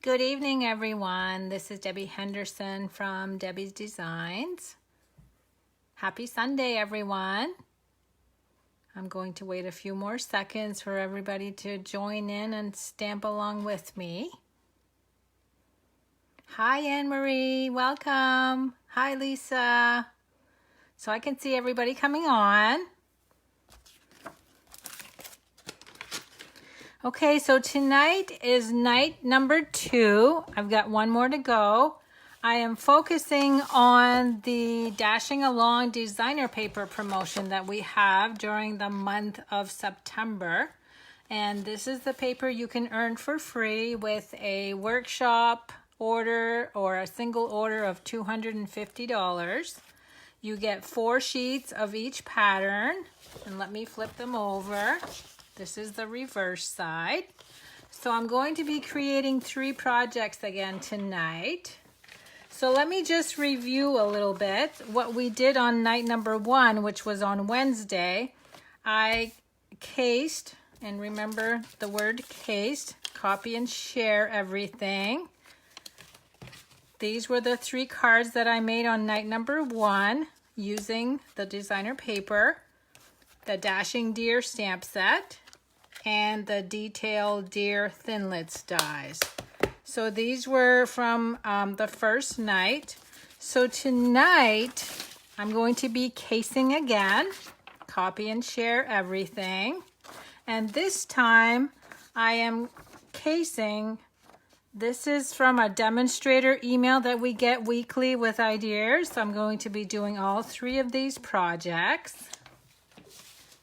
Good evening, everyone. This is Debbie Henderson from Debbie's Designs. Happy Sunday, everyone. I'm going to wait a few more seconds for everybody to join in and stamp along with me. Hi, Anne-Marie. Welcome. Hi, Lisa. So I can see everybody coming on. Okay, so tonight is night number 2. I've got one more to go. I am focusing on the Dashing Along designer paper promotion that we have during the month of September. And this is the paper you can earn for free with a workshop order or a single order of $250. You get 4 sheets of each pattern. And let me flip them over. This is the reverse side. So I'm going to be creating 3 projects again tonight. So let me just review a little bit what we did on night number 1, which was on Wednesday. I cased, and remember the word cased, copy and share everything. These were the 3 cards that I made on night number 1 using the designer paper, the Dashing Deer stamp set, and the Detailed Deer Thinlits dies. So these were from the first night. So tonight, I'm going to be casing again, copy and share everything. And this time, I am casing. This is from a demonstrator email that we get weekly with ideas. So I'm going to be doing all 3 of these projects.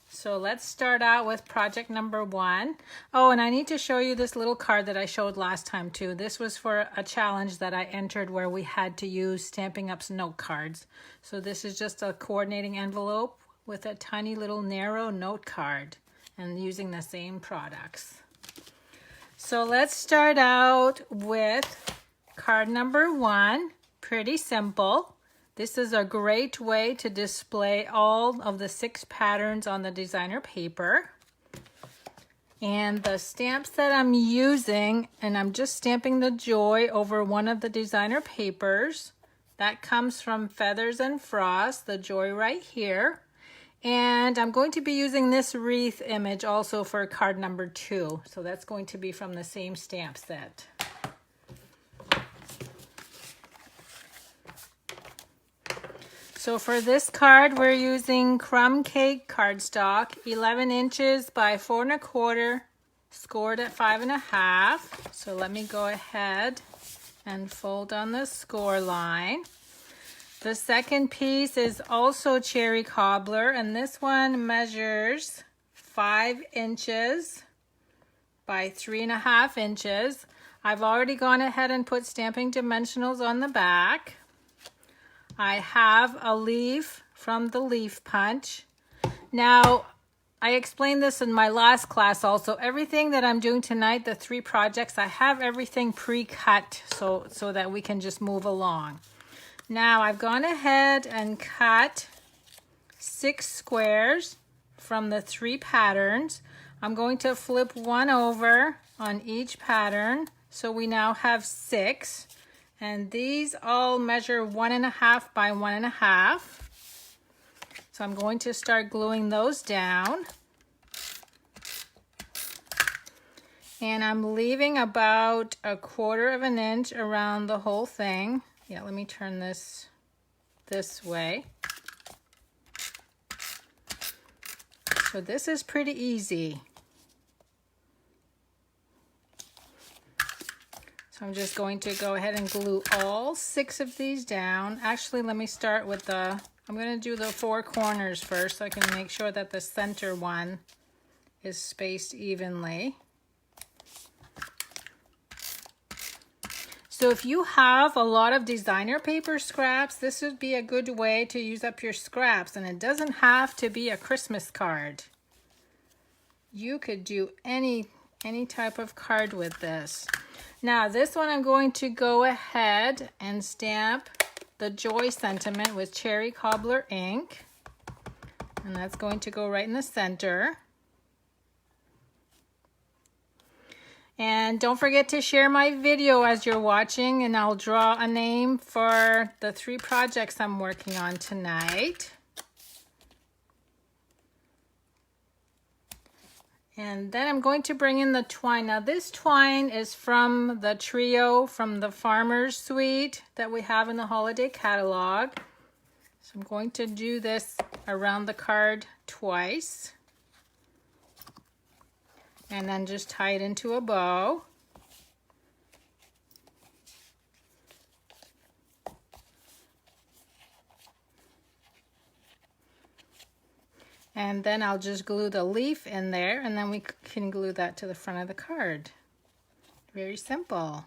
So let's start out with project number 1. Oh, and I need to show you this little card that I showed last time too. This was for a challenge that I entered where we had to use Stampin' Up's note cards. So this is just a coordinating envelope with a tiny little narrow note card and using the same products. So let's start out with card number 1. Pretty simple. This is a great way to display all of the 6 patterns on the designer paper. And the stamps that I'm using, and I'm just stamping the joy over one of the designer papers. That comes from Feathers and Frost, the joy right here. And I'm going to be using this wreath image also for card number 2. So that's going to be from the same stamp set. So for this card, we're using crumb cake cardstock, 11 inches by 4 1/4, scored at 5 1/2. So let me go ahead and fold on the score line. The second piece is also cherry cobbler, and this one measures 5 inches by 3 1/2 inches. I've already gone ahead and put stamping dimensionals on the back. I have a leaf from the leaf punch. Now, I explained this in my last class also. Everything that I'm doing tonight, the 3 projects, I have everything pre-cut so that we can just move along. Now, I've gone ahead and cut 6 squares from the 3 patterns. I'm going to flip one over on each pattern, so we now have 6. And these all measure 1 1/2 by 1 1/2. So I'm going to start gluing those down. And I'm leaving about 1/4 of an inch around the whole thing. Yeah, let me turn this way. So this is pretty easy. So I'm just going to go ahead and glue all 6 of these down. Actually, let me start with I'm going to do the 4 corners first so I can make sure that the center one is spaced evenly. So if you have a lot of designer paper scraps, this would be a good way to use up your scraps, and it doesn't have to be a Christmas card. You could do any type of card with this. Now this one I'm going to go ahead and stamp the Joy Sentiment with Cherry Cobbler ink. And that's going to go right in the center. And don't forget to share my video as you're watching, and I'll draw a name for the 3 projects I'm working on tonight. And then I'm going to bring in the twine. Now this twine is from the trio from the Farmer's Suite that we have in the holiday catalog. So I'm going to do this around the card twice. And then just tie it into a bow. And then I'll just glue the leaf in there, and then we can glue that to the front of the card. Very simple.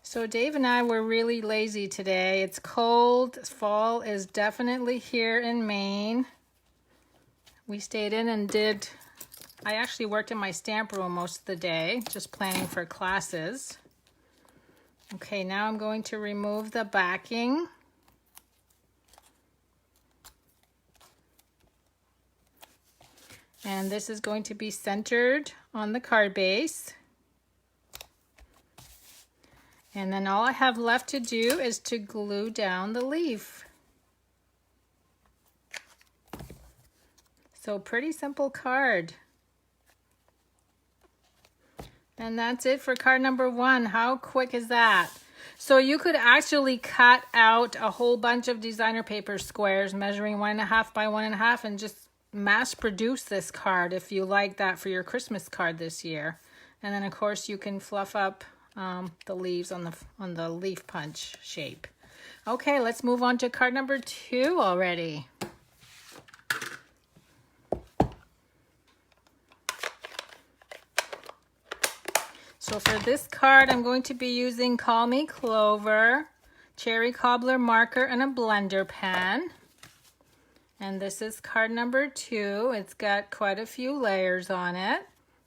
So Dave and I were really lazy today. It's cold. Fall is definitely here in Maine. We stayed in and I actually worked in my stamp room most of the day, just planning for classes. Okay, now I'm going to remove the backing. And this is going to be centered on the card base. And then all I have left to do is to glue down the leaf. So pretty simple card. And that's it for card number 1. How quick is that? So you could actually cut out a whole bunch of designer paper squares measuring 1.5 by 1.5 and just mass produce this card if you like that for your Christmas card this year. And then of course you can fluff up the leaves on the leaf punch shape. Okay, let's move on to card number 2 already. So for this card, I'm going to be using Call Me Clover, cherry cobbler marker, and a blender pen. And this is card number 2. It's got quite a few layers on it.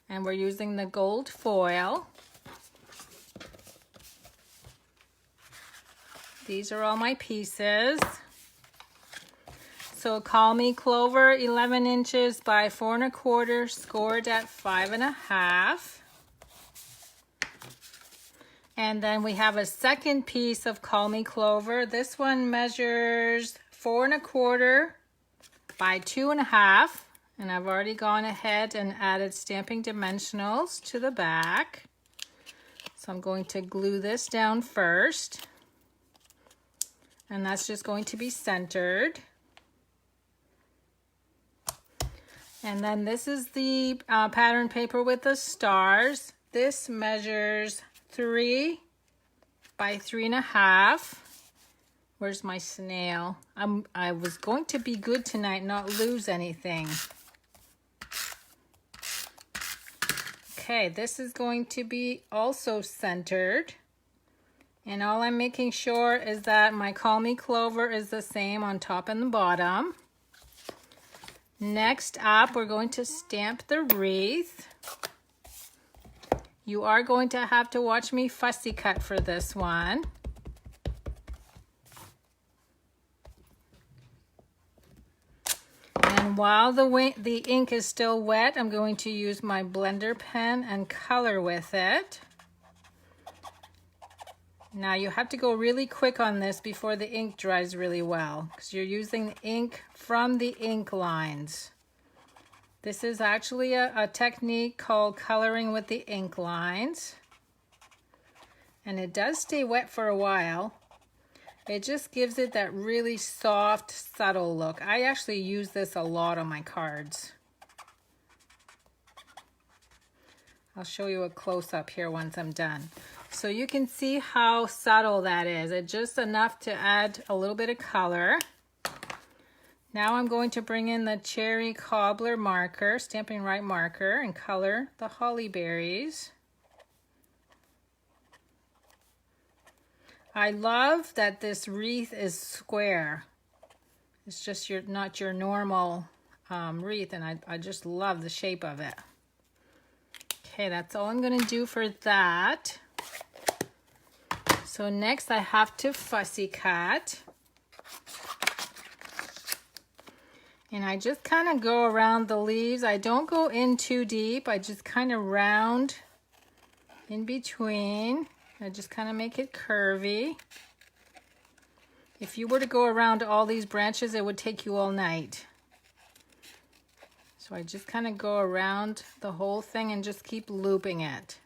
And we're using the gold foil. These are all my pieces. So Call Me Clover, 11 inches by 4 1/4, scored at 5.5. And then we have a second piece of Call Me Clover. This one measures 4 1/4 by 2.5. And I've already gone ahead and added stamping dimensionals to the back. So I'm going to glue this down first. And that's just going to be centered. And then this is the pattern paper with the stars. This measures 3 by 3.5. Where's my snail? I was going to be good tonight, not lose anything. Okay, this is going to be also centered. And all I'm making sure is that my Call Me Clover is the same on top and the bottom. Next up, we're going to stamp the wreath. You are going to have to watch me fussy cut for this one. And while the ink is still wet, I'm going to use my blender pen and color with it. Now you have to go really quick on this before the ink dries really well, because you're using ink from the ink lines. This is actually a technique called coloring with the ink lines. And it does stay wet for a while. It just gives it that really soft, subtle look. I actually use this a lot on my cards. I'll show you a close-up here once I'm done. So you can see how subtle that is. It's just enough to add a little bit of color. Now I'm going to bring in the cherry cobbler marker, Stampin' Right marker, and color the holly berries. I love that this wreath is square. It's just not your normal wreath, and I just love the shape of it. Okay, that's all I'm going to do for that. So next I have to fussy cut. And I just kind of go around the leaves. I don't go in too deep. I just kind of round in between. I just kind of make it curvy. If you were to go around all these branches, it would take you all night. So I just kind of go around the whole thing and just keep looping it.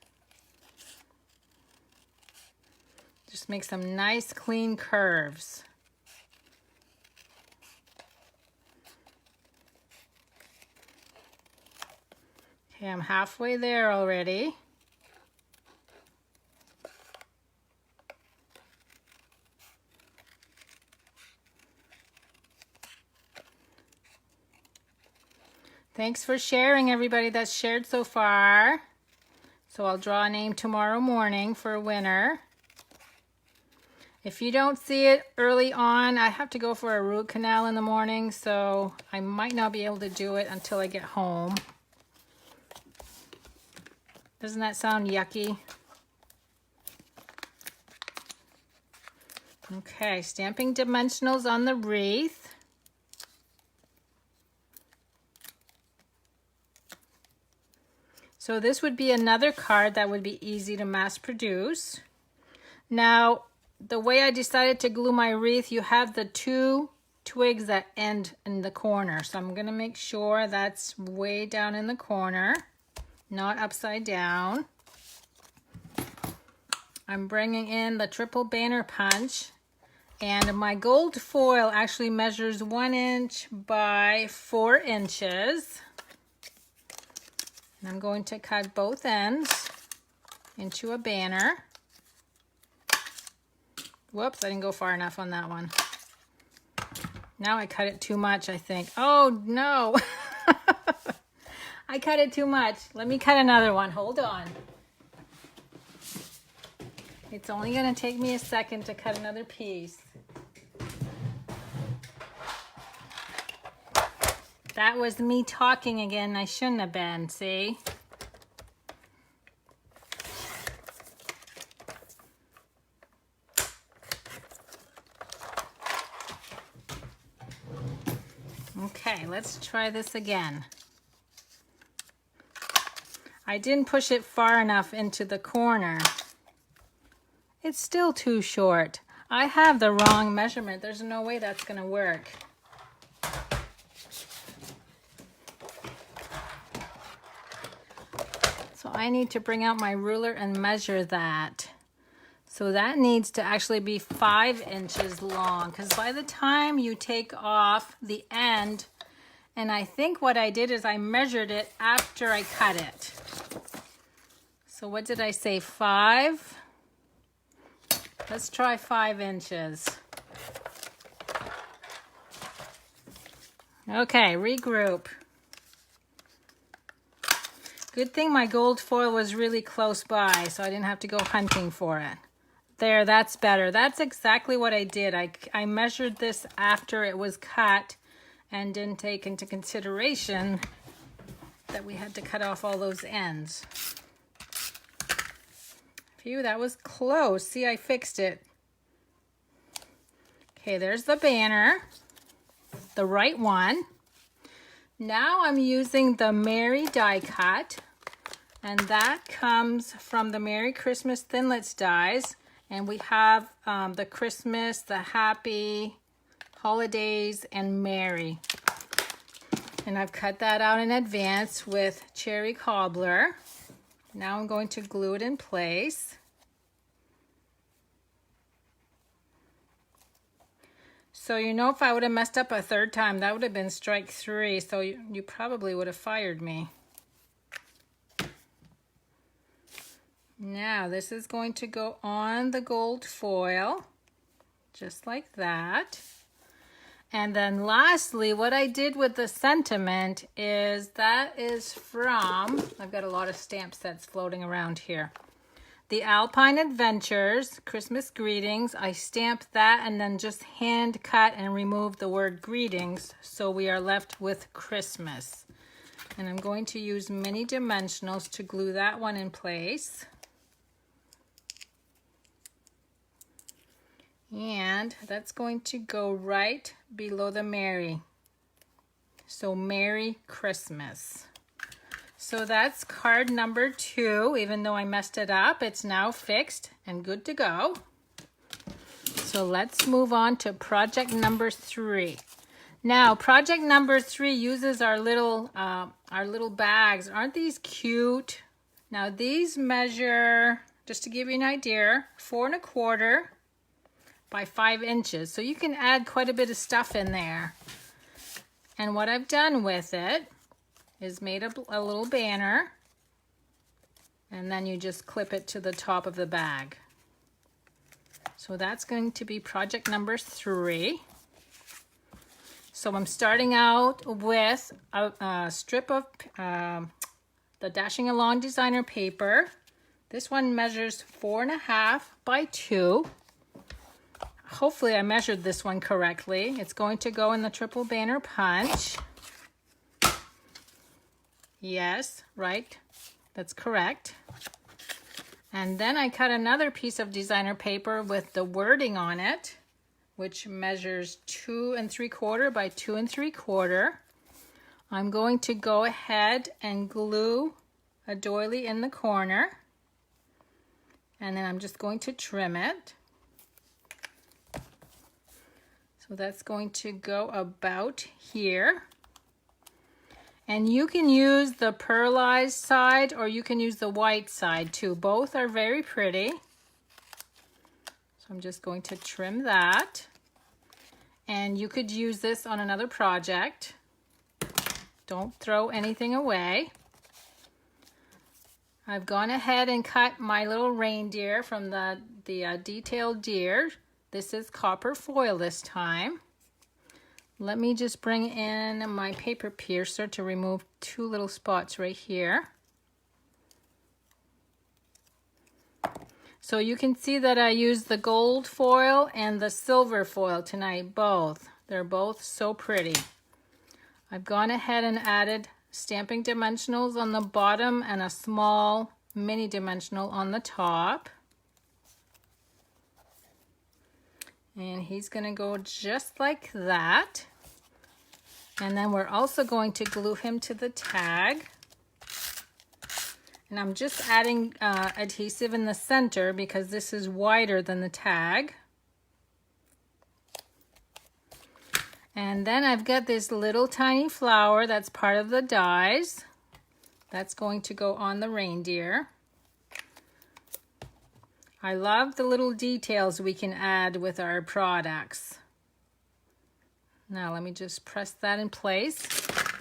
Just make some nice clean curves. Okay, I'm halfway there already. Thanks for sharing, everybody that's shared so far. So I'll draw a name tomorrow morning for a winner. If you don't see it early on, I have to go for a root canal in the morning, so I might not be able to do it until I get home. Doesn't that sound yucky? Okay, stamping dimensionals on the wreath. So this would be another card that would be easy to mass produce. Now, the way I decided to glue my wreath, you have the two twigs that end in the corner. So I'm gonna make sure that's way down in the corner, not upside down. I'm bringing in the triple banner punch, and my gold foil actually measures 1 inch by 4 inches. And I'm going to cut both ends into a banner. Whoops, I didn't go far enough on that one. Now I cut it too much, I think. Oh no, I cut it too much. Let me cut another one, hold on. It's only gonna take me a second to cut another piece. That was me talking again. I shouldn't have been, see? Okay, let's try this again. I didn't push it far enough into the corner. It's still too short. I have the wrong measurement. There's no way that's gonna work. So I need to bring out my ruler and measure that. So that needs to actually be 5 inches long, because by the time you take off the end, and I think what I did is I measured it after I cut it. So what did I say, 5? Let's try 5 inches. Okay, regroup. Good thing my gold foil was really close by, so I didn't have to go hunting for it. There, that's better. That's exactly what I did. I measured this after it was cut and didn't take into consideration that we had to cut off all those ends. Phew, that was close. See, I fixed it. Okay, there's the banner, the right one. Now I'm using the Merry die cut, and that comes from the Merry Christmas Thinlits dies, and we have the Christmas, the Happy, Holidays, and Merry. And I've cut that out in advance with Cherry Cobbler. Now I'm going to glue it in place. So you know, if I would have messed up a third time, that would have been strike 3, so you probably would have fired me. Now this is going to go on the gold foil, just like that. And then lastly, what I did with the sentiment is that is from, I've got a lot of stamp sets floating around here. The Alpine Adventures, Christmas Greetings. I stamped that and then just hand cut and removed the word greetings, so we are left with Christmas. And I'm going to use mini dimensionals to glue that one in place. And that's going to go right below the Merry. So Merry Christmas. So that's card number 2. Even though I messed it up, it's now fixed and good to go. So let's move on to project number 3. Now, project number 3 uses our little bags. Aren't these cute? Now these measure, just to give you an idea, 4 1/4 by 5 inches. So you can add quite a bit of stuff in there. And what I've done with it is made a little banner, and then you just clip it to the top of the bag. So that's going to be project number 3. So I'm starting out with a strip of the Dashing Along designer paper. This one measures 4 1/2 by 2. Hopefully I measured this one correctly. It's going to go in the triple banner punch. Yes, right. That's correct. And then I cut another piece of designer paper with the wording on it, which measures 2 3/4 by 2 3/4. I'm going to go ahead and glue a doily in the corner, and then I'm just going to trim it. So that's going to go about here. And you can use the pearlized side or you can use the white side too. Both are very pretty. So I'm just going to trim that. And you could use this on another project. Don't throw anything away. I've gone ahead and cut my little reindeer from the detailed deer. This is copper foil this time. Let me just bring in my paper piercer to remove 2 little spots right here. So you can see that I used the gold foil and the silver foil tonight, both. They're both so pretty. I've gone ahead and added stamping dimensionals on the bottom and a small mini dimensional on the top. And he's going to go just like that. And then we're also going to glue him to the tag. And I'm just adding adhesive in the center because this is wider than the tag. And then I've got this little tiny flower that's part of the dies. That's going to go on the reindeer. I love the little details we can add with our products. Now let me just press that in place.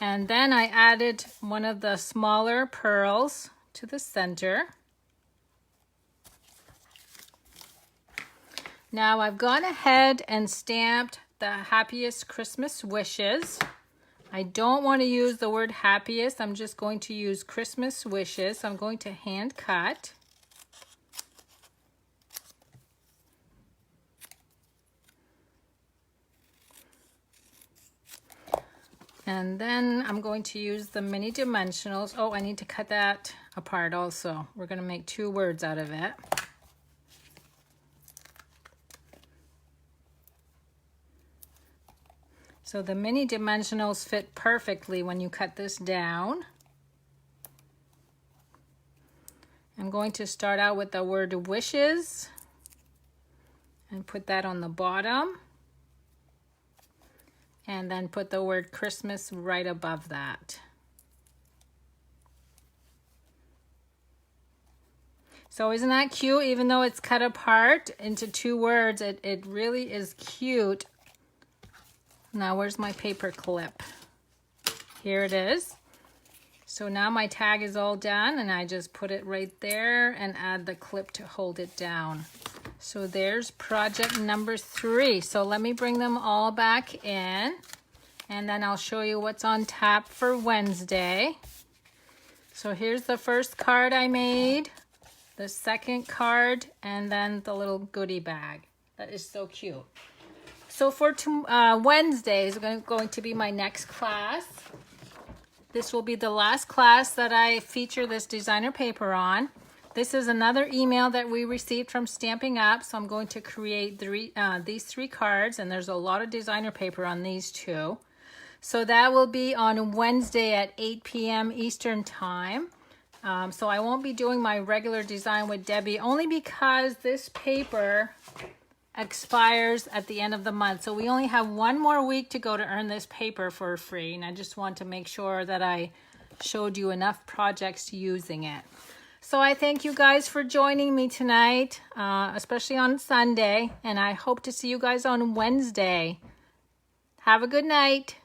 And then I added one of the smaller pearls to the center. Now I've gone ahead and stamped the happiest Christmas wishes. I don't want to use the word happiest. I'm just going to use Christmas wishes. So I'm going to hand cut. And then I'm going to use the mini dimensionals. Oh, I need to cut that apart also. We're going to make 2 words out of it. So the mini dimensionals fit perfectly when you cut this down. I'm going to start out with the word wishes and put that on the bottom. And then put the word Christmas right above that. So isn't that cute? Even though it's cut apart into 2 words, it really is cute. Now where's my paper clip? Here it is. So now my tag is all done and I just put it right there and add the clip to hold it down. So there's project number 3. So let me bring them all back in and then I'll show you what's on tap for Wednesday. So here's the first card I made, the second card, and then the little goodie bag. That is so cute. So for Wednesday is going to be my next class. This will be the last class that I feature this designer paper on. This is another email that we received from Stampin' Up. So I'm going to create these 3 cards, and there's a lot of designer paper on these 2. So that will be on Wednesday at 8 p.m. Eastern Time. So I won't be doing my regular design with Debbie only because this paper expires at the end of the month. So we only have one more week to go to earn this paper for free. And I just want to make sure that I showed you enough projects using it. So I thank you guys for joining me tonight, especially on Sunday. And I hope to see you guys on Wednesday. Have a good night.